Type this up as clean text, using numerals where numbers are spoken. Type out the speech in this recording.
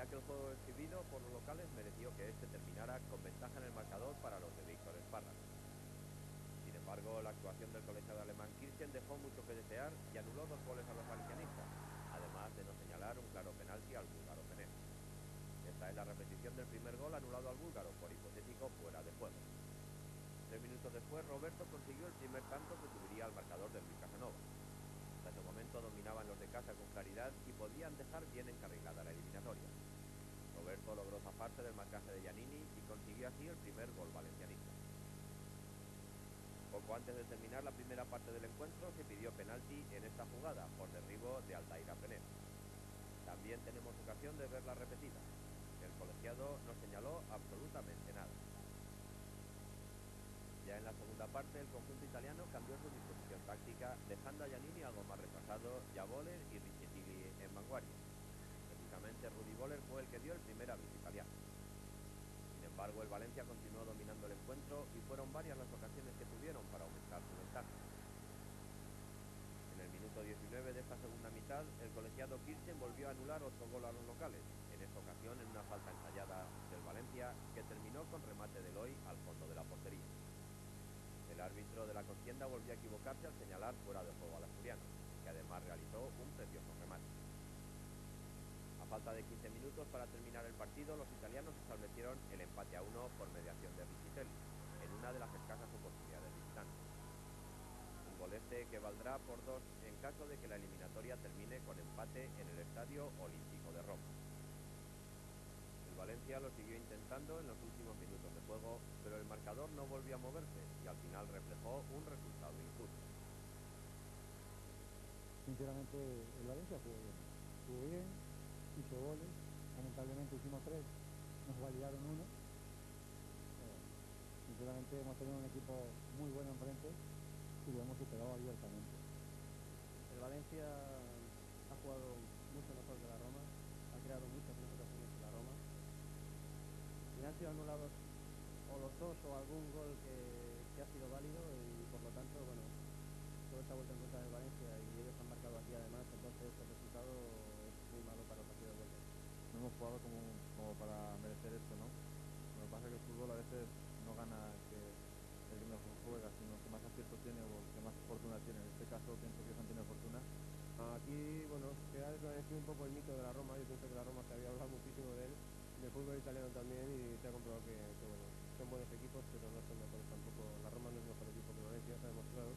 que el juego exhibido por los locales mereció que este terminara con ventaja en el marcador para los de Víctor Espárrago. Sin embargo, la actuación del colegiado alemán Kirchen dejó mucho que desear y anuló 2 goles a los valencianistas, además de no señalar un claro penalti al búlgaro Pené. Esta es la repetición del primer gol anulado al búlgaro por hipotético fuera de juego. 3 minutos después, Roberto consiguió el primer tanto que subiría al marcador de Luis Casanova. Hasta ese momento dominaban los de casa con claridad y podían dejar bien encarrilada la eliminatoria. Roberto logró zafarse del marcaje de Giannini y consiguió así el primer gol valencianista. Poco antes de terminar la primera parte del encuentro se pidió penalti en esta jugada por derribo de Aldair Pené. También tenemos ocasión de verla repetida. El colegiado no señaló absolutamente nada. Ya en la segunda parte, el conjunto italiano cambió su disposición táctica, dejando a Giannini algo más retrasado, y a Boller y Riccitelli en vanguardia. Precisamente Rudi Boller fue el que dio el primer aviso italiano. Sin embargo, el Valencia continuó dominando el encuentro y fueron varias las ocasiones que tuvieron para aumentar su ventaja. En el minuto 19 de esta segunda mitad, el colegiado Kirchen volvió a anular otro gol a los locales, en esta ocasión en una falta ensayada del Valencia que terminó con remate de Eloy al fondo de la portería. El árbitro de la contienda volvió a equivocarse al señalar fuera de juego al asturiano, que además realizó un precioso remate. A falta de 15 minutos para terminar el partido, los italianos establecieron el empate a 1 por mediación de Riccitelli, en una de las escasas oportunidades visitantes. Un gol que valdrá por 2 en caso de que la eliminatoria termine con empate en el Estadio Olímpico de Roma. El Valencia lo siguió intentando en los últimos minutos de juego, pero el marcador no volvió a moverse y al final reflejó un resultado injusto. Sinceramente, el Valencia jugó bien, hizo goles, lamentablemente hicimos 3, nos validaron 1. Sinceramente hemos tenido un equipo muy bueno enfrente y lo hemos superado abiertamente. El Valencia ha jugado mucho mejor que la Roma, ha creado muchas más ocasiones que la Roma y han sido anulados o los dos o algún gol que ha sido válido y por lo tanto, bueno, todo se ha vuelto en contra del Valencia y ellos han marcado aquí además, entonces el resultado es muy malo para el partido de vuelta. No hemos jugado como para merecer esto, ¿no? Lo que pasa es que el fútbol a veces no gana el que mejor juega, sino el que más acierto tiene o el que más fortuna tiene. En este caso pienso que ellos han tenido fortuna. Aquí, bueno, se ha desvanecido un poco el mito de la Roma. Yo pienso que la Roma se había hablado muchísimo de él, del fútbol italiano también, y se ha comprobado que bueno, son buenos equipos, pero no son mejores tampoco. La Roma no es mejor equipo que Valencia, se ha demostrado.